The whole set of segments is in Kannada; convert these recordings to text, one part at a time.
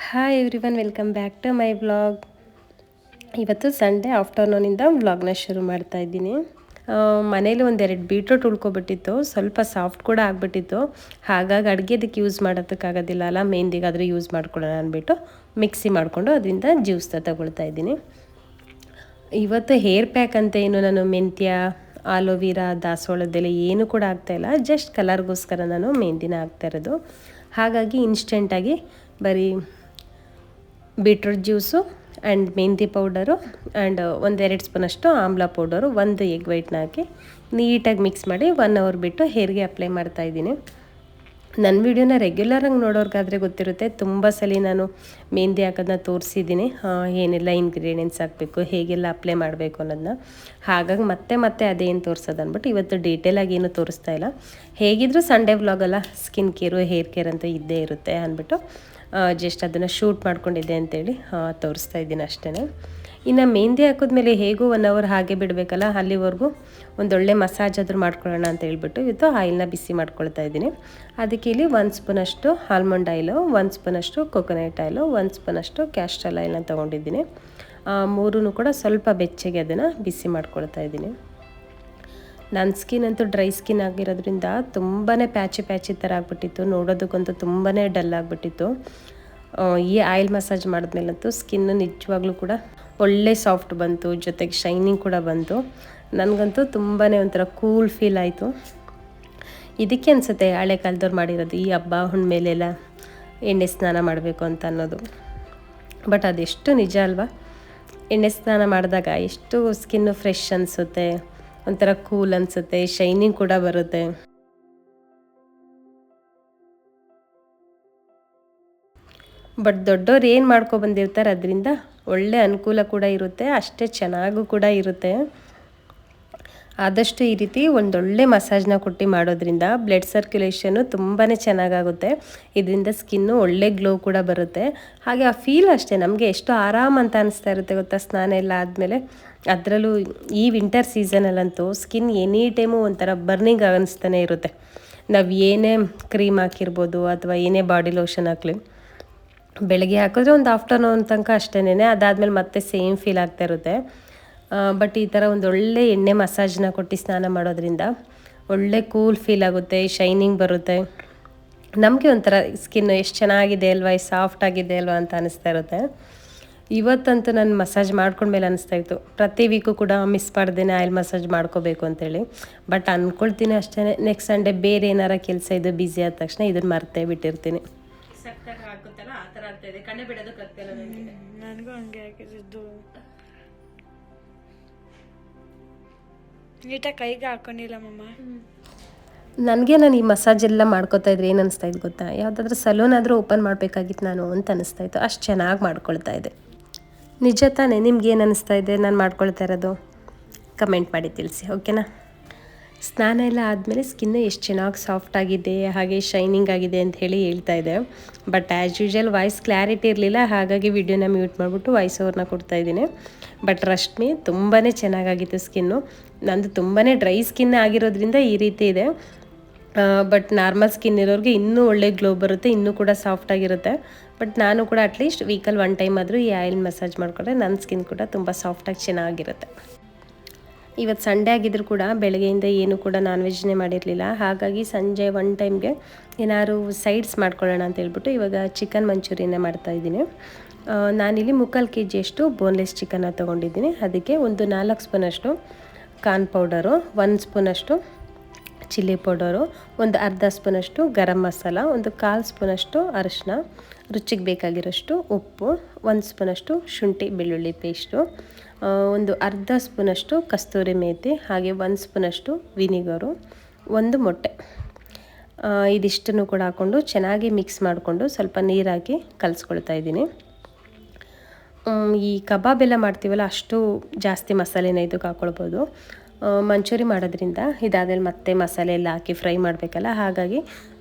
Hi everyone, welcome back to my vlog. ಇವತ್ತು ಸಂಡೇ ಆಫ್ಟರ್ನೂನಿಂದ ವ್ಲಾಗ್ನ ಶುರು ಮಾಡ್ತಾ ಇದ್ದೀನಿ. ಮನೇಲಿ ಒಂದೆರಡು ಬೀಟ್ರೂಟ್ ಉಳ್ಕೊಬಿಟ್ಟಿತ್ತು, ಸ್ವಲ್ಪ ಸಾಫ್ಟ್ ಕೂಡ ಆಗಿಬಿಟ್ಟಿತ್ತು. ಹಾಗಾಗಿ ಅಡುಗೆದಕ್ಕೆ ಯೂಸ್ ಮಾಡೋದಕ್ಕಾಗೋದಿಲ್ಲ ಅಲ್ಲ, ಮೆಹಂದಿಗಾದರೂ ಯೂಸ್ ಮಾಡ್ಕೊಳ್ಳೋಣ ಅಂದ್ಬಿಟ್ಟು ಮಿಕ್ಸಿ ಮಾಡಿಕೊಂಡು ಅದರಿಂದ ಜ್ಯೂಸ್ ತಗೊಳ್ತಾ ಇದ್ದೀನಿ. ಇವತ್ತು ಹೇರ್ ಪ್ಯಾಕ್ ಅಂತ ಏನು ನಾನು ಮೆಂತ್ಯ, ಆಲೋವಿರಾ, ದಾಸವಾಳದೆಲೆ ಏನು ಕೂಡ ಆಗ್ತಾಯಿಲ್ಲ, ಜಸ್ಟ್ ಕಲರ್ಗೋಸ್ಕರ ನಾನು ಮೆಹಂದಿನ ಹಾಕ್ತಾ ಇರೋದು. ಹಾಗಾಗಿ ಇನ್ಸ್ಟೆಂಟಾಗಿ ಬರೀ beetroot juice and mehndi powder and ಒಂದೆರಡು ಸ್ಪೂನಷ್ಟು ಆಮ್ಲ ಪೌಡರು, ಒಂದು ಎಗ್ ವೈಟ್ನ ಹಾಕಿ ನೀಟಾಗಿ ಮಿಕ್ಸ್ ಮಾಡಿ 1 ಅವರ್ ಬಿಟ್ಟು ಹೇರ್ಗೆ ಅಪ್ಲೈ ಮಾಡ್ತಾಯಿದ್ದೀನಿ. ನನ್ನ ವೀಡಿಯೋನ ರೆಗ್ಯುಲರಾಗಿ ನೋಡೋರ್ಗಾದರೆ ಗೊತ್ತಿರುತ್ತೆ, ತುಂಬ ಸಲ ನಾನು ಮೆಹಂದಿ ಹಾಕೋದನ್ನ ತೋರಿಸಿದ್ದೀನಿ, ಏನೆಲ್ಲ ಇಂಗ್ರೀಡಿಯೆಂಟ್ಸ್ ಹಾಕಬೇಕು, ಹೇಗೆಲ್ಲ ಅಪ್ಲೈ ಮಾಡಬೇಕು ಅನ್ನೋದನ್ನ. ಹಾಗಾಗಿ ಮತ್ತೆ ಅದೇನು ತೋರಿಸೋದು ಅಂದ್ಬಿಟ್ಟು ಇವತ್ತು ಡೀಟೇಲಾಗಿ ಏನು ತೋರಿಸ್ತಾ ಇಲ್ಲ. ಹೇಗಿದ್ದರೂ ಸಂಡೇ ವ್ಲಾಗಲ್ಲ, ಸ್ಕಿನ್ ಕೇರು ಹೇರ್ ಕೇರ್ ಅಂತ ಇದ್ದೇ ಇರುತ್ತೆ ಅಂದ್ಬಿಟ್ಟು ಜಸ್ಟ್ ಅದನ್ನು ಶೂಟ್ ಮಾಡ್ಕೊಂಡಿದ್ದೆ ಅಂತೇಳಿ ತೋರಿಸ್ತಾ ಇದ್ದೀನಿ ಅಷ್ಟೇ. ಇನ್ನು ಮೆಹಂದಿ ಹಾಕಿದ್ಮೇಲೆ ಹೇಗೂ 1 ಅವರ್ ಹಾಗೆ ಬಿಡಬೇಕಲ್ಲ, ಅಲ್ಲಿವರೆಗೂ ಒಂದೊಳ್ಳೆ ಮಸಾಜ್ ಆದರೂ ಮಾಡ್ಕೊಳ್ಳೋಣ ಅಂತ ಹೇಳ್ಬಿಟ್ಟು ಇವತ್ತು ಆಯಿಲ್ನ ಬಿಸಿ ಮಾಡ್ಕೊಳ್ತಾ ಇದ್ದೀನಿ. ಅದಕ್ಕೆ ಇಲ್ಲಿ 1 ಸ್ಪೂನಷ್ಟು ಆಲ್ಮಂಡ್ ಆಯಿಲು, 1 ಸ್ಪೂನಷ್ಟು ಕೊಕೊನಟ್ ಆಯಿಲು, 1 ಸ್ಪೂನಷ್ಟು ಕ್ಯಾಸ್ಟ್ರಲ್ ಆಯಿಲ್ನ ತೊಗೊಂಡಿದ್ದೀನಿ. ಮೂರೂ ಕೂಡ ಸ್ವಲ್ಪ ಬೆಚ್ಚಗೆ ಅದನ್ನು ಬಿಸಿ ಮಾಡ್ಕೊಳ್ತಾ ಇದ್ದೀನಿ. ನನ್ನ ಸ್ಕಿನ್ ಅಂತೂ ಡ್ರೈ ಸ್ಕಿನ್ ಆಗಿರೋದ್ರಿಂದ ತುಂಬಾ ಪ್ಯಾಚಿ ಥರ ಆಗಿಬಿಟ್ಟಿತ್ತು, ನೋಡೋದಕ್ಕಂತೂ ತುಂಬಾ ಡಲ್ ಆಗಿಬಿಟ್ಟಿತ್ತು. ಈ ಆಯಿಲ್ ಮಸಾಜ್ ಮಾಡಿದ್ಮೇಲಂತೂ ಸ್ಕಿನ್ನು ನಿಜವಾಗ್ಲೂ ಕೂಡ ಒಳ್ಳೆ ಸಾಫ್ಟ್ ಬಂತು, ಜೊತೆಗೆ ಶೈನಿಂಗ್ ಕೂಡ ಬಂತು. ನನಗಂತೂ ತುಂಬಾ ಒಂಥರ ಕೂಲ್ ಫೀಲ್ ಆಯಿತು. ಇದಕ್ಕೆ ಅನಿಸುತ್ತೆ ಹಳೆ ಕಾಲದವ್ರು ಮಾಡಿರೋದು, ಈ ಹಬ್ಬ ಹುಣ್ಣಿಮೆಲೆಲ್ಲ ಎಣ್ಣೆ ಸ್ನಾನ ಮಾಡಬೇಕು ಅಂತ ಅನ್ನೋದು. ಬಟ್ ಅದೆಷ್ಟು ನಿಜ ಅಲ್ವಾ, ಎಣ್ಣೆ ಸ್ನಾನ ಮಾಡಿದಾಗ ಎಷ್ಟು ಸ್ಕಿನ್ನು ಫ್ರೆಶ್ ಅನಿಸುತ್ತೆ, ಒಂಥರ ಕೂಲ್ ಅನಿಸುತ್ತೆ, ಶೈನಿಂಗ್ ಕೂಡ ಬರುತ್ತೆ. ಬಟ್ ದೊಡ್ಡವ್ರು ಏನು ಮಾಡ್ಕೊಬಂದಿರ್ತಾರೆ ಅದರಿಂದ ಒಳ್ಳೆ ಅನುಕೂಲ ಕೂಡ ಇರುತ್ತೆ, ಅಷ್ಟೇ ಚೆನ್ನಾಗೂ ಕೂಡ ಇರುತ್ತೆ. ಆದಷ್ಟು ಈ ರೀತಿ ಒಂದೊಳ್ಳೆ ಮಸಾಜ್ನ ಕೊಟ್ಟು ಮಾಡೋದ್ರಿಂದ ಬ್ಲಡ್ ಸರ್ಕ್ಯುಲೇಷನ್ನು ತುಂಬಾ ಚೆನ್ನಾಗಾಗುತ್ತೆ. ಇದರಿಂದ ಸ್ಕಿನ್ನು ಒಳ್ಳೆ ಗ್ಲೋ ಕೂಡ ಬರುತ್ತೆ. ಹಾಗೆ ಆ ಫೀಲ್ ಅಷ್ಟೇ ನಮಗೆ ಎಷ್ಟು ಆರಾಮ್ ಅಂತ ಅನಿಸ್ತಾ ಇರುತ್ತೆ ಗೊತ್ತಾ, ಸ್ನಾನ ಎಲ್ಲ ಆದಮೇಲೆ. ಅದರಲ್ಲೂ ಈ ವಿಂಟರ್ ಸೀಸನಲ್ಲಂತೂ ಸ್ಕಿನ್ ಎನಿ ಟೈಮು ಒಂಥರ ಬರ್ನಿಂಗ್ ಅನ್ನಿಸ್ತಾನೆ ಇರುತ್ತೆ. ನಾವು ಏನೇ ಕ್ರೀಮ್ ಹಾಕಿರ್ಬೋದು ಅಥವಾ ಏನೇ ಬಾಡಿ ಲೋಷನ್ ಹಾಕಲಿ, ಬೆಳಗ್ಗೆ ಹಾಕಿದ್ರೆ ಒಂದು ಆಫ್ಟರ್ನೂನ್ ತನಕ ಅಷ್ಟೇನೆ, ಅದಾದಮೇಲೆ ಮತ್ತೆ ಸೇಮ್ ಫೀಲ್ ಆಗ್ತಾ ಇರುತ್ತೆ. ಬಟ್ ಈ ಥರ ಒಂದು ಒಳ್ಳೆ ಎಣ್ಣೆ ಮಸಾಜ್ನ ಕೊಟ್ಟು ಸ್ನಾನ ಮಾಡೋದ್ರಿಂದ ಒಳ್ಳೆ ಕೂಲ್ ಫೀಲ್ ಆಗುತ್ತೆ, ಶೈನಿಂಗ್ ಬರುತ್ತೆ. ನಮಗೆ ಒಂಥರ ಸ್ಕಿನ್ನು ಎಷ್ಟು ಚೆನ್ನಾಗಿದೆ ಅಲ್ವಾ, ಸಾಫ್ಟ್ ಆಗಿದೆ ಅಲ್ವಾ ಅಂತ ಅನಿಸ್ತಾ ಇರುತ್ತೆ. ಇವತ್ತಂತೂ ನಾನು ಮಸಾಜ್ ಮಾಡ್ಕೊಂಡ್ಮೇಲೆ ಅನಿಸ್ತಾ ಇತ್ತು, ಪ್ರತಿ ವೀಕು ಕೂಡ ಮಿಸ್ ಮಾಡ್ದೇನೆ ಆಯಿಲ್ ಮಸಾಜ್ ಮಾಡ್ಕೋಬೇಕು ಅಂತೇಳಿ. ಬಟ್ ಅಂದ್ಕೊಳ್ತೀನಿ ಅಷ್ಟೇ, ನೆಕ್ಸ್ಟ್ ಸಂಡೇ ಬೇರೆ ಏನಾರ ಕೆಲಸ ಇದು ಬ್ಯುಸಿ ಆದ ತಕ್ಷಣ ಇದನ್ನು ಮರ್ತೇ ಬಿಟ್ಟಿರ್ತೀನಿ. ಸಕ್ತಾಗಿ ಹಾಕುತ್ತಲ್ಲ ಆ ಥರ ಆಗ್ತಾಯಿದೆ, ಕಣ್ಣೆ ಬಿಡೋದಕ್ಕೆ ಆಗ್ತಾಯಿಲ್ಲ ನನಗೆ. ನನಗೂ ಹಂಗೆ ಆಗಿದ್ದು, ನೀಟಾಗಿ ಕೈಗೆ ಹಾಕೊಂಡಿಲ್ಲ ಮಮ್ಮ. ನನಗೆ ನಾನು ಈ ಮಸಾಜ್ ಎಲ್ಲ ಮಾಡ್ಕೋತಾ ಇದ್ರೆ ಏನು ಅನಿಸ್ತಾ ಇದ್ದು ಗೊತ್ತಾ, ಯಾವುದಾದ್ರೂ ಸಲೂನ್ ಆದರೂ ಓಪನ್ ಮಾಡಬೇಕಾಗಿತ್ತು ನಾನು ಅಂತ ಅನಿಸ್ತಾ ಇತ್ತು, ಅಷ್ಟು ಚೆನ್ನಾಗಿ ಮಾಡ್ಕೊಳ್ತಾ ಇದೆ. ನಿಜ ತಾನೇ? ನಿಮ್ಗೆ ಏನು ಅನಿಸ್ತಾ ಇದೆ ನಾನು ಮಾಡ್ಕೊಳ್ತಾ ಇರೋದು? ಕಮೆಂಟ್ ಮಾಡಿ ತಿಳಿಸಿ, ಓಕೆನಾ? ಸ್ನಾನ ಎಲ್ಲ ಆದಮೇಲೆ ಸ್ಕಿನ್ನು ಎಷ್ಟು ಚೆನ್ನಾಗಿ ಸಾಫ್ಟ್ ಆಗಿದೆ, ಹಾಗೆ ಶೈನಿಂಗ್ ಆಗಿದೆ ಅಂತ ಹೇಳಿ ಹೇಳ್ತಾ ಇದೆ. But as usual voice clarity ಇರಲಿಲ್ಲ, ಹಾಗಾಗಿ ವಿಡಿಯೋನ ಮ್ಯೂಟ್ ಮಾಡಿಬಿಟ್ಟು ವಾಯ್ಸ್ ಓವರ್ನ ಕೊಡ್ತಾಯಿದ್ದೀನಿ. ಬಟ್ ರಶ್ಮಿ ತುಂಬಾ ಚೆನ್ನಾಗಾಗಿತ್ತು ಸ್ಕಿನ್ನು. ನಂದು ತುಂಬಾ ಡ್ರೈ ಸ್ಕಿನ್ ಆಗಿರೋದ್ರಿಂದ ಈ ರೀತಿ ಇದೆ. ಬಟ್ ನಾರ್ಮಲ್ ಸ್ಕಿನ್ ಇರೋರಿಗೆ ಇನ್ನೂ ಒಳ್ಳೆ ಗ್ಲೋ ಬರುತ್ತೆ, ಇನ್ನೂ ಕೂಡ ಸಾಫ್ಟಾಗಿರುತ್ತೆ. ಬಟ್ ನಾನು ಕೂಡ ಅಟ್ಲೀಸ್ಟ್ ವೀಕಲ್ಲಿ 1 ಟೈಮ್ ಆದರೂ ಈ ಆಯಿಲ್ ಮಸಾಜ್ ಮಾಡಿಕೊಂಡ್ರೆ ನನ್ನ ಸ್ಕಿನ್ ಕೂಡ ತುಂಬ ಸಾಫ್ಟಾಗಿ ಚೆನ್ನಾಗಿರುತ್ತೆ. ಇವತ್ತು ಸಂಡೇ ಆಗಿದ್ದರೂ ಕೂಡ ಬೆಳಗ್ಗೆಯಿಂದ ಏನು ಕೂಡ ನಾನ್ ವೆಜ್ನೇ ಮಾಡಿರಲಿಲ್ಲ. ಹಾಗಾಗಿ ಸಂಜೆ 1 ಟೈಮ್ಗೆ ಏನಾದ್ರು ಸೈಡ್ಸ್ ಮಾಡ್ಕೊಳ್ಳೋಣ ಅಂತ ಹೇಳ್ಬಿಟ್ಟು ಇವಾಗ ಚಿಕನ್ ಮಂಚೂರಿಯನ್ನೇ ಮಾಡ್ತಾಯಿದ್ದೀನಿ. ನಾನಿಲ್ಲಿ 3/4 kg ಬೋನ್ಲೆಸ್ ಚಿಕನ್ನ ತೊಗೊಂಡಿದ್ದೀನಿ. ಅದಕ್ಕೆ ಒಂದು 4 ಸ್ಪೂನಷ್ಟು ಕಾರ್ನ್ ಪೌಡರು, 1 ಸ್ಪೂನಷ್ಟು ಚಿಲ್ಲಿ ಪೌಡರು, ಒಂದು ಅರ್ಧ ಸ್ಪೂನಷ್ಟು ಗರಂ ಮಸಾಲ, ಒಂದು 1/4 ಸ್ಪೂನಷ್ಟು ಅರಿಶಿನ, ರುಚಿಗೆ ಬೇಕಾಗಿರೋಷ್ಟು ಉಪ್ಪು, 1 ಸ್ಪೂನಷ್ಟು ಶುಂಠಿ ಬೆಳ್ಳುಳ್ಳಿ ಪೇಸ್ಟು, ಒಂದು ಅರ್ಧ ಸ್ಪೂನಷ್ಟು ಕಸ್ತೂರಿ ಮೇಥಿ, ಹಾಗೆ 1 ಸ್ಪೂನಷ್ಟು ವಿನಿಗರು, 1 ಮೊಟ್ಟೆ. ಇದಿಷ್ಟನ್ನು ಕೂಡ ಹಾಕ್ಕೊಂಡು ಚೆನ್ನಾಗಿ ಮಿಕ್ಸ್ ಮಾಡಿಕೊಂಡು ಸ್ವಲ್ಪ ನೀರು ಹಾಕಿ ಕಲಿಸ್ಕೊಳ್ತಾ ಇದ್ದೀನಿ. ಈ ಕಬಾಬ್ ಎಲ್ಲ ಮಾಡ್ತೀವಲ್ಲ, ಅಷ್ಟು ಜಾಸ್ತಿ ಮಸಾಲೆನ ಇದಕ್ಕೆ ಹಾಕ್ಕೊಳ್ಬೋದು. ಮಂಚೂರಿ ಮಾಡೋದ್ರಿಂದ ಇದಾದ್ಮೇಲೆ ಮತ್ತೆ ಮಸಾಲೆ ಎಲ್ಲ ಹಾಕಿ ಫ್ರೈ ಮಾಡಬೇಕಲ್ಲ, ಹಾಗಾಗಿ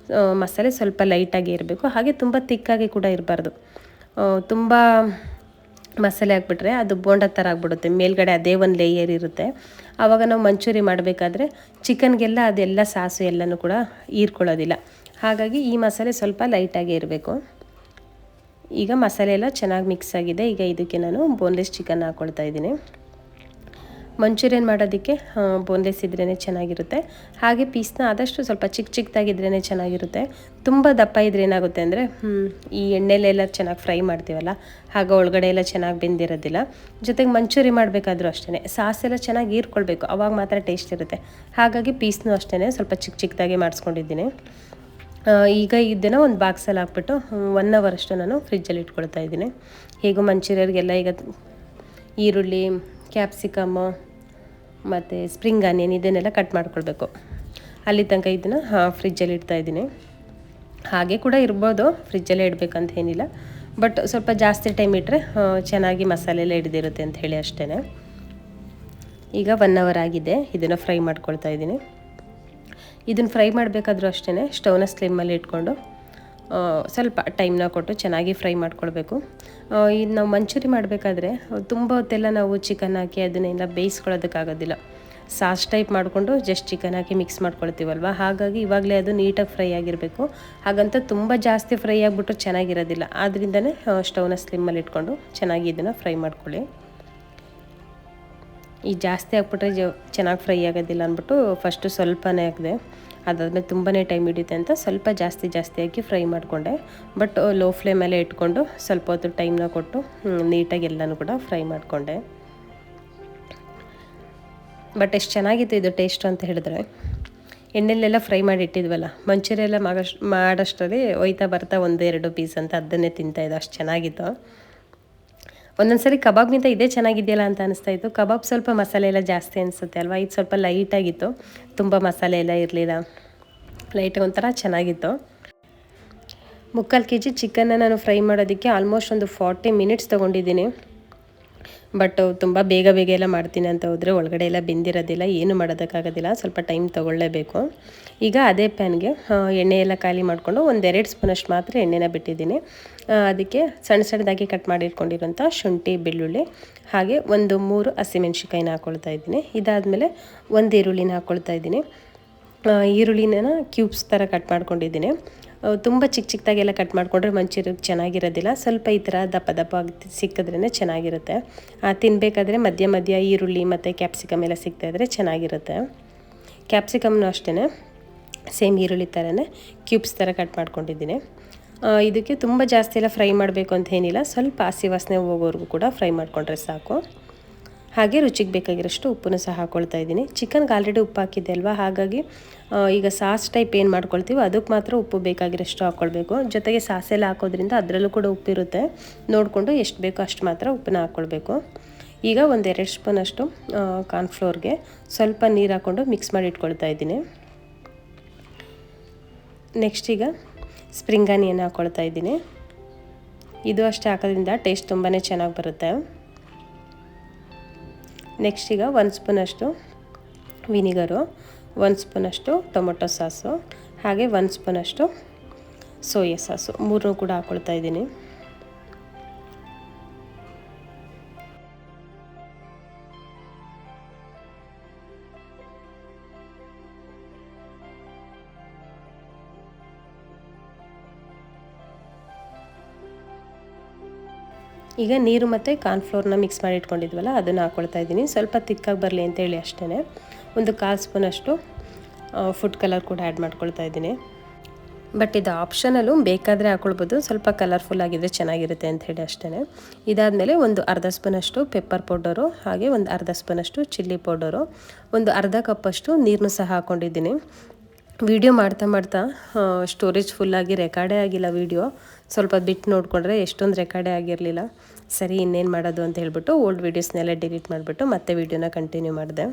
ಮಸಾಲೆ ಸ್ವಲ್ಪ ಲೈಟಾಗಿ ಇರಬೇಕು. ಹಾಗೆ ತುಂಬ ತಿಕ್ಕಾಗಿ ಕೂಡ ಇರಬಾರ್ದು. ತುಂಬ ಮಸಾಲೆ ಹಾಕ್ಬಿಟ್ರೆ ಅದು ಬೋಂಡ ಥರ ಆಗಿಬಿಡುತ್ತೆ, ಮೇಲ್ಗಡೆ ಅದೇ ಒಂದು ಲೇಯರ್ ಇರುತ್ತೆ. ಆವಾಗ ನಾವು ಮಂಚೂರಿ ಮಾಡಬೇಕಾದ್ರೆ ಚಿಕನ್ಗೆಲ್ಲ ಅದೆಲ್ಲ ಸಾಸು ಎಲ್ಲನೂ ಕೂಡ ಹೀರ್ಕೊಳ್ಳೋದಿಲ್ಲ. ಹಾಗಾಗಿ ಈ ಮಸಾಲೆ ಸ್ವಲ್ಪ ಲೈಟಾಗಿ ಇರಬೇಕು. ಈಗ ಮಸಾಲೆ ಎಲ್ಲ ಚೆನ್ನಾಗಿ ಮಿಕ್ಸ್ ಆಗಿದೆ. ಈಗ ಇದಕ್ಕೆ ನಾನು ಬೋನ್ಲೆಸ್ ಚಿಕನ್ ಹಾಕ್ಕೊಳ್ತಾ ಇದ್ದೀನಿ. ಮಂಚೂರಿಯನ್ ಮಾಡೋದಕ್ಕೆ ಬೋನ್ಲೆಸ್ ಇದ್ರೇ ಚೆನ್ನಾಗಿರುತ್ತೆ. ಹಾಗೆ ಪೀಸ್ನ ಆದಷ್ಟು ಸ್ವಲ್ಪ ಚಿಕ್ಕದಾಗಿದ್ರೇ ಚೆನ್ನಾಗಿರುತ್ತೆ. ತುಂಬ ದಪ್ಪ ಇದ್ರೆ ಏನಾಗುತ್ತೆ ಅಂದರೆ ಈ ಎಣ್ಣೆಲೆಲ್ಲ ಚೆನ್ನಾಗಿ ಫ್ರೈ ಮಾಡ್ತೀವಲ್ಲ, ಆಗ ಒಳಗಡೆ ಎಲ್ಲ ಚೆನ್ನಾಗಿ ಬೆಂದಿರೋದಿಲ್ಲ. ಜೊತೆಗೆ ಮಂಚೂರಿ ಮಾಡಬೇಕಾದ್ರೂ ಅಷ್ಟೇ ಸಾಸ್ ಎಲ್ಲ ಚೆನ್ನಾಗಿ ಹೀರ್ಕೊಳ್ಬೇಕು, ಅವಾಗ ಮಾತ್ರ ಟೇಸ್ಟ್ ಇರುತ್ತೆ. ಹಾಗಾಗಿ ಪೀಸ್ನೂ ಅಷ್ಟೇ ಸ್ವಲ್ಪ ಚಿಕ್ಕದಾಗಿ ಮಾಡಿಸ್ಕೊಂಡಿದ್ದೀನಿ. ಈಗ ಇದನ್ನು ಒಂದು ಬಾಕ್ಸಲ್ಲಿ ಹಾಕ್ಬಿಟ್ಟು 1 hour ಅಷ್ಟು ನಾನು ಫ್ರಿಜ್ಜಲ್ಲಿ ಇಟ್ಕೊಳ್ತಾ ಇದ್ದೀನಿ. ಹೇಗೂ ಮಂಚೂರಿಯನ್ಗೆಲ್ಲ ಈಗ ಈರುಳ್ಳಿ, ಕ್ಯಾಪ್ಸಿಕಮ್ಮು ಮತ್ತು ಸ್ಪ್ರಿಂಗ್ ಆನಿಯನ್ ಇದನ್ನೆಲ್ಲ ಕಟ್ ಮಾಡ್ಕೊಳ್ಬೇಕು. ಅಲ್ಲಿ ತನಕ ಇದನ್ನು ಫ್ರಿಜ್ಜಲ್ಲಿ ಇಡ್ತಾಯಿದ್ದೀನಿ. ಹಾಗೆ ಕೂಡ ಇರ್ಬೋದು, ಫ್ರಿಜ್ಜಲ್ಲೇ ಇಡಬೇಕಂತ ಏನಿಲ್ಲ. ಬಟ್ ಸ್ವಲ್ಪ ಜಾಸ್ತಿ ಟೈಮ್ ಇಟ್ಟರೆ ಚೆನ್ನಾಗಿ ಮಸಾಲೆ ಎಲ್ಲ ಹಿಡ್ದಿರುತ್ತೆ ಅಂತ ಹೇಳಿ ಅಷ್ಟೇ. ಈಗ 1 hour ಆಗಿದೆ. ಇದನ್ನು ಫ್ರೈ ಮಾಡ್ಕೊಳ್ತಾ ಇದ್ದೀನಿ. ಇದನ್ನು ಫ್ರೈ ಮಾಡಬೇಕಾದ್ರೂ ಅಷ್ಟೇ ಸ್ಟವ್ನ ಸ್ಲಿಮ್ಮಲ್ಲಿ ಇಟ್ಕೊಂಡು ಸ್ವಲ್ಪ ಟೈಮ್ನ ಕೊಟ್ಟು ಚೆನ್ನಾಗಿ ಫ್ರೈ ಮಾಡ್ಕೊಳ್ಬೇಕು. ಇದು ನಾವು ಮಂಚೂರಿ ಮಾಡಬೇಕಾದ್ರೆ ತುಂಬ ಹೊತ್ತೆಲ್ಲ ನಾವು ಚಿಕನ್ ಹಾಕಿ ಅದನ್ನೆಲ್ಲ ಬೇಯಿಸ್ಕೊಳ್ಳೋದಕ್ಕಾಗೋದಿಲ್ಲ. ಸಾಸ್ ಟೈಪ್ ಮಾಡಿಕೊಂಡು ಜಸ್ಟ್ ಚಿಕನ್ ಹಾಕಿ ಮಿಕ್ಸ್ ಮಾಡ್ಕೊಳ್ತೀವಲ್ವ, ಹಾಗಾಗಿ ಇವಾಗಲೇ ಅದು ನೀಟಾಗಿ ಫ್ರೈ ಆಗಿರಬೇಕು. ಹಾಗಂತ ತುಂಬ ಜಾಸ್ತಿ ಫ್ರೈ ಆಗಿಬಿಟ್ಟು ಚೆನ್ನಾಗಿರೋದಿಲ್ಲ. ಆದ್ದರಿಂದನೇ ಸ್ಟವ್ನ ಸ್ಲಿಮ್ಮಲ್ಲಿ ಇಟ್ಕೊಂಡು ಚೆನ್ನಾಗಿ ಇದನ್ನು ಫ್ರೈ ಮಾಡ್ಕೊಳ್ಳಿ. ಈ ಜಾಸ್ತಿ ಹಾಕ್ಬಿಟ್ರೆ ಚೆನ್ನಾಗಿ ಫ್ರೈ ಆಗೋದಿಲ್ಲ ಅಂದ್ಬಿಟ್ಟು ಫಸ್ಟು ಸ್ವಲ್ಪನೇ ಹಾಕಿದೆ. ಅದಾದಮೇಲೆ ತುಂಬಾ ಟೈಮ್ ಹಿಡಿಯುತ್ತೆ ಅಂತ ಸ್ವಲ್ಪ ಜಾಸ್ತಿ ಹಾಕಿ ಫ್ರೈ ಮಾಡಿಕೊಂಡೆ. ಬಟ್ ಲೋ ಫ್ಲೇಮಲ್ಲೇ ಇಟ್ಕೊಂಡು ಸ್ವಲ್ಪ ಹೊತ್ತು ಟೈಮ್ನ ಕೊಟ್ಟು ನೀಟಾಗಿ ಎಲ್ಲನೂ ಕೂಡ ಫ್ರೈ ಮಾಡಿಕೊಂಡೆ. ಬಟ್ ಎಷ್ಟು ಚೆನ್ನಾಗಿತ್ತು ಇದು ಟೇಸ್ಟ್ ಅಂತ ಹೇಳಿದ್ರೆ, ಎಣ್ಣೆಲೆಲ್ಲ ಫ್ರೈ ಮಾಡಿ ಇಟ್ಟಿದ್ವಲ್ಲ, ಮಂಚೂರಿ ಎಲ್ಲ ಮಾಡೋಷ್ಟರಲ್ಲಿ ಒಯ್ತಾ ಬರ್ತಾ 1-2 ಪೀಸ್ ಅಂತ ಅದನ್ನೇ ತಿಂತಾಯಿದ್ದು, ಅಷ್ಟು ಚೆನ್ನಾಗಿತ್ತು. ಒಂದೊಂದ್ಸರಿ ಕಬಾಬ್ಗಿಂತ ಇದೇ ಚೆನ್ನಾಗಿದೆಯಲ್ಲ ಅಂತ ಅನಿಸ್ತಾ ಇತ್ತು. ಕಬಾಬ್ ಸ್ವಲ್ಪ ಮಸಾಲೆ ಎಲ್ಲ ಜಾಸ್ತಿ ಅನಿಸುತ್ತೆ ಅಲ್ವಾ, ಇದು ಸ್ವಲ್ಪ ಲೈಟಾಗಿತ್ತು, ತುಂಬ ಮಸಾಲೆ ಎಲ್ಲ ಇರಲಿಲ್ಲ, ಲೈಟಾಗಿ ಒಂಥರ ಚೆನ್ನಾಗಿತ್ತು. 3/4 kg ಚಿಕನ್ನ ನಾನು ಫ್ರೈ ಮಾಡೋದಕ್ಕೆ ಆಲ್ಮೋಸ್ಟ್ ಒಂದು 40 minutes ತೊಗೊಂಡಿದ್ದೀನಿ. ಬಟ್ ತುಂಬ ಬೇಗ ಎಲ್ಲ ಮಾಡ್ತೀನಿ ಅಂತ ಹೋದರೆ ಒಳಗಡೆ ಎಲ್ಲ ಬೆಂದಿರೋದಿಲ್ಲ, ಏನು ಮಾಡೋದಕ್ಕಾಗೋದಿಲ್ಲ, ಸ್ವಲ್ಪ ಟೈಮ್ ತೊಗೊಳ್ಳೇಬೇಕು. ಈಗ ಅದೇ ಪ್ಯಾನ್ಗೆ ಎಣ್ಣೆ ಎಲ್ಲ ಖಾಲಿ ಮಾಡಿಕೊಂಡು 1-2 ಸ್ಪೂನಷ್ಟು ಮಾತ್ರ ಎಣ್ಣೆನ ಬಿಟ್ಟಿದ್ದೀನಿ. ಅದಕ್ಕೆ ಸಣ್ಣದಾಗಿ ಕಟ್ ಮಾಡಿಟ್ಕೊಂಡಿರೋಂಥ ಶುಂಠಿ, ಬೆಳ್ಳುಳ್ಳಿ, ಹಾಗೆ 1-3 ಹಸಿಮೆಣ್ಸಿಕಾಯಿನ ಹಾಕ್ಕೊಳ್ತಾ ಇದ್ದೀನಿ. ಇದಾದಮೇಲೆ 1 ಈರುಳ್ಳಿನ ಹಾಕ್ಕೊಳ್ತಾ ಇದ್ದೀನಿ. ಈರುಳ್ಳಿನ ಕ್ಯೂಬ್ಸ್ ಥರ ಕಟ್ ಮಾಡ್ಕೊಂಡಿದ್ದೀನಿ. ತುಂಬ ಚಿಕ್ಕದಾಗೆಲ್ಲ ಕಟ್ ಮಾಡಿಕೊಂಡ್ರೆ ಮಂಚೂರಿಗೆ ಚೆನ್ನಾಗಿರೋದಿಲ್ಲ. ಸ್ವಲ್ಪ ಈ ಥರ ದಪ್ಪ ಸಿಕ್ಕಿದ್ರೇ ಚೆನ್ನಾಗಿರುತ್ತೆ. ತಿನ್ನಬೇಕಾದ್ರೆ ಮಧ್ಯ ಈರುಳ್ಳಿ ಮತ್ತು ಕ್ಯಾಪ್ಸಿಕಮ್ ಎಲ್ಲ ಸಿಗ್ತಾಯಿದ್ರೆ ಚೆನ್ನಾಗಿರುತ್ತೆ. ಕ್ಯಾಪ್ಸಿಕಮ್ನೂ ಅಷ್ಟೇ ಸೇಮ್ ಈರುಳ್ಳಿ ಥರನೇ ಕ್ಯೂಬ್ಸ್ ಥರ ಕಟ್ ಮಾಡ್ಕೊಂಡಿದ್ದೀನಿ. ಇದಕ್ಕೆ ತುಂಬ ಜಾಸ್ತಿ ಎಲ್ಲ ಫ್ರೈ ಮಾಡಬೇಕು ಅಂತ ಏನಿಲ್ಲ, ಸ್ವಲ್ಪ ಹಸಿ ವಾಸನೆ ಹೋಗೋವರೆಗೂ ಕೂಡ ಫ್ರೈ ಮಾಡಿಕೊಂಡ್ರೆ ಸಾಕು. ಹಾಗೆ ರುಚಿಗೆ ಬೇಕಾಗಿರೋಷ್ಟು ಉಪ್ಪನ್ನು ಸಹ ಹಾಕ್ಕೊಳ್ತಾ ಇದ್ದೀನಿ. ಚಿಕನ್ಗೆ ಆಲ್ರೆಡಿ ಉಪ್ಪು ಹಾಕಿದ್ದೆ ಅಲ್ವಾ, ಹಾಗಾಗಿ ಈಗ ಸಾಸ್ ಟೈಪ್ ಏನು ಮಾಡ್ಕೊಳ್ತೀವೋ ಅದಕ್ಕೆ ಮಾತ್ರ ಉಪ್ಪು ಬೇಕಾಗಿರೋಷ್ಟು ಹಾಕ್ಕೊಳ್ಬೇಕು. ಜೊತೆಗೆ ಸಾಸೆಲ್ಲ ಹಾಕೋದ್ರಿಂದ ಅದರಲ್ಲೂ ಕೂಡ ಉಪ್ಪಿರುತ್ತೆ, ನೋಡಿಕೊಂಡು ಎಷ್ಟು ಬೇಕೋ ಅಷ್ಟು ಮಾತ್ರ ಉಪ್ಪನ್ನ ಹಾಕ್ಕೊಳ್ಬೇಕು. ಈಗ 1-2 ಸ್ಪೂನಷ್ಟು ಕಾರ್ನ್ಫ್ಲೋರ್ಗೆ ಸ್ವಲ್ಪ ನೀರು ಹಾಕ್ಕೊಂಡು ಮಿಕ್ಸ್ ಮಾಡಿ ಇಟ್ಕೊಳ್ತಾ ಇದ್ದೀನಿ. ನೆಕ್ಸ್ಟ್ ಈಗ ಸ್ಪ್ರಿಂಗ್ ಆನಿಯನ್ ಹಾಕ್ಕೊಳ್ತಾ ಇದ್ದೀನಿ. ಇದು ಅಷ್ಟೇ ಹಾಕೋದ್ರಿಂದ ಟೇಸ್ಟ್ ತುಂಬಾ ಚೆನ್ನಾಗಿ ಬರುತ್ತೆ. ನೆಕ್ಸ್ಟ್ ಈಗ 1 ಸ್ಪೂನಷ್ಟು ವಿನಿಗರು, 1 ಸ್ಪೂನಷ್ಟು ಟೊಮೊಟೊ ಸಾಸು, ಹಾಗೆ 1 ಸ್ಪೂನಷ್ಟು ಸೋಯಾ ಸಾಸು, 3 ಕೂಡ ಹಾಕ್ಕೊಳ್ತಾ ಇದ್ದೀನಿ. ಈಗ ನೀರು ಮತ್ತು ಕಾರ್ನ್ಫ್ಲೋರ್ನ ಮಿಕ್ಸ್ ಮಾಡಿ ಇಟ್ಕೊಂಡಿದ್ವಲ್ಲ ಅದನ್ನು ಹಾಕ್ಕೊಳ್ತಾ ಇದ್ದೀನಿ. ಸ್ವಲ್ಪ ತಿಕ್ಕಾಗಿ ಬರಲಿ ಅಂತೇಳಿ ಅಷ್ಟೇ. 1/4 ಸ್ಪೂನಷ್ಟು ಫುಡ್ ಕಲರ್ ಕೂಡ ಆ್ಯಡ್ ಮಾಡ್ಕೊಳ್ತಾ ಇದ್ದೀನಿ. ಬಟ್ ಇದು ಆಪ್ಷನಲ್ಲು, ಬೇಕಾದರೆ ಹಾಕ್ಕೊಳ್ಬೋದು, ಸ್ವಲ್ಪ ಕಲರ್ಫುಲ್ ಆಗಿದ್ರೆ ಚೆನ್ನಾಗಿರುತ್ತೆ ಅಂತ ಹೇಳಿ ಅಷ್ಟೇ. ಇದಾದಮೇಲೆ 1/2 ಸ್ಪೂನಷ್ಟು ಪೆಪ್ಪರ್ ಪೌಡರು, ಹಾಗೆ 1/2 ಸ್ಪೂನಷ್ಟು ಚಿಲ್ಲಿ ಪೌಡರು, 1/2 ಕಪ್ಪಷ್ಟು ನೀರನ್ನು ಸಹ ಹಾಕ್ಕೊಂಡಿದ್ದೀನಿ. ವಿಡಿಯೋ ಮಾಡ್ತಾ ಸ್ಟೋರೇಜ್ ಫುಲ್ಲಾಗಿ ರೆಕಾರ್ಡೇ ಆಗಿಲ್ಲ. ವಿಡಿಯೋ ಸ್ವಲ್ಪ ಬಿಟ್ಟು ನೋಡಿಕೊಂಡ್ರೆ ಎಷ್ಟೊಂದು ರೆಕಾರ್ಡೇ ಆಗಿರಲಿಲ್ಲ. ಸರಿ ಇನ್ನೇನು ಮಾಡೋದು ಅಂತ ಹೇಳ್ಬಿಟ್ಟು ಓಲ್ಡ್ ವೀಡಿಯೋಸ್ನೆಲ್ಲ ಡಿಲೀಟ್ ಮಾಡಿಬಿಟ್ಟು ಮತ್ತೆ ವಿಡಿಯೋನ ಕಂಟಿನ್ಯೂ ಮಾಡಿದೆ.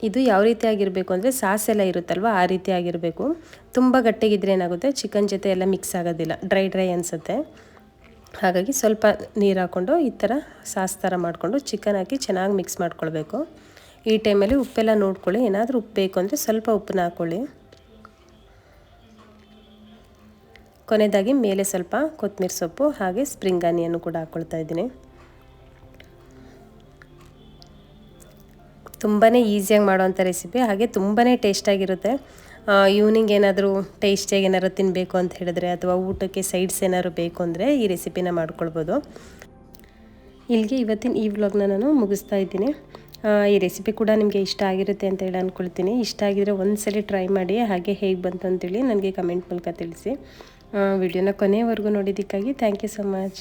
ಇದು ಯಾವ ರೀತಿ ಆಗಿರಬೇಕು ಅಂದರೆ ಸಾಸ್ ಎಲ್ಲ ಇರುತ್ತಲ್ವ ಆ ರೀತಿ ಆಗಿರಬೇಕು. ತುಂಬ ಗಟ್ಟಿಗಿದ್ರೆ ಏನಾಗುತ್ತೆ, ಚಿಕನ್ ಜೊತೆ ಎಲ್ಲ ಮಿಕ್ಸ್ ಆಗೋದಿಲ್ಲ, ಡ್ರೈ ಅನಿಸುತ್ತೆ. ಹಾಗಾಗಿ ಸ್ವಲ್ಪ ನೀರು ಹಾಕ್ಕೊಂಡು ಈ ಥರ ಸಾಸ್ ಥರ ಮಾಡಿಕೊಂಡು ಚಿಕನ್ ಹಾಕಿ ಚೆನ್ನಾಗಿ ಮಿಕ್ಸ್ ಮಾಡ್ಕೊಳ್ಬೇಕು. ಈ ಟೈಮಲ್ಲಿ ಉಪ್ಪೆಲ್ಲ ನೋಡ್ಕೊಳ್ಳಿ, ಏನಾದರೂ ಉಪ್ಪು ಬೇಕು ಅಂದರೆ ಸ್ವಲ್ಪ ಉಪ್ಪನ್ನ ಹಾಕ್ಕೊಳ್ಳಿ. ಕೊನೆಯದಾಗಿ ಮೇಲೆ ಸ್ವಲ್ಪ ಕೊತ್ತಂಬರಿ ಸೊಪ್ಪು ಹಾಗೆ ಸ್ಪ್ರಿಂಗ್ ಆನಿಯನ್ನು ಕೂಡ ಹಾಕ್ಕೊಳ್ತಾ ಇದ್ದೀನಿ. ತುಂಬಾ ಈಸಿಯಾಗಿ ಮಾಡೋವಂಥ ರೆಸಿಪಿ, ಹಾಗೆ ತುಂಬಾ ಟೇಸ್ಟಾಗಿರುತ್ತೆ. ಈವ್ನಿಂಗ್ ಏನಾದರೂ ಟೇಸ್ಟಿಯಾಗಿ ಏನಾದ್ರು ತಿನ್ನಬೇಕು ಅಂತ ಹೇಳಿದ್ರೆ ಅಥವಾ ಊಟಕ್ಕೆ ಸೈಡ್ಸ್ ಏನಾದ್ರು ಬೇಕು ಅಂದರೆ ಈ ರೆಸಿಪಿನ ಮಾಡ್ಕೊಳ್ಬೋದು. ಇಲ್ಲಿಗೆ ಇವತ್ತಿನ ಈ ವ್ಲಾಗ್ನ ನಾನು ಮುಗಿಸ್ತಾ ಇದ್ದೀನಿ. ಈ ರೆಸಿಪಿ ಕೂಡ ನಿಮಗೆ ಇಷ್ಟ ಆಗಿರುತ್ತೆ ಅಂತ ಹೇಳಿ ಅಂದ್ಕೊಳ್ತೀನಿ. ಇಷ್ಟ ಆಗಿದ್ರೆ ಒಂದ್ಸಲಿ ಟ್ರೈ ಮಾಡಿ, ಹಾಗೆ ಹೇಗೆ ಬಂತು ಅಂತೇಳಿ ನನಗೆ ಕಮೆಂಟ್ ಮೂಲಕ ತಿಳಿಸಿ. ವಿಡಿಯೋನ ಕೊನೆಯವರೆಗೂ ನೋಡಿದ್ದಕ್ಕಾಗಿ ಥ್ಯಾಂಕ್ ಯು ಸೊ ಮಚ್.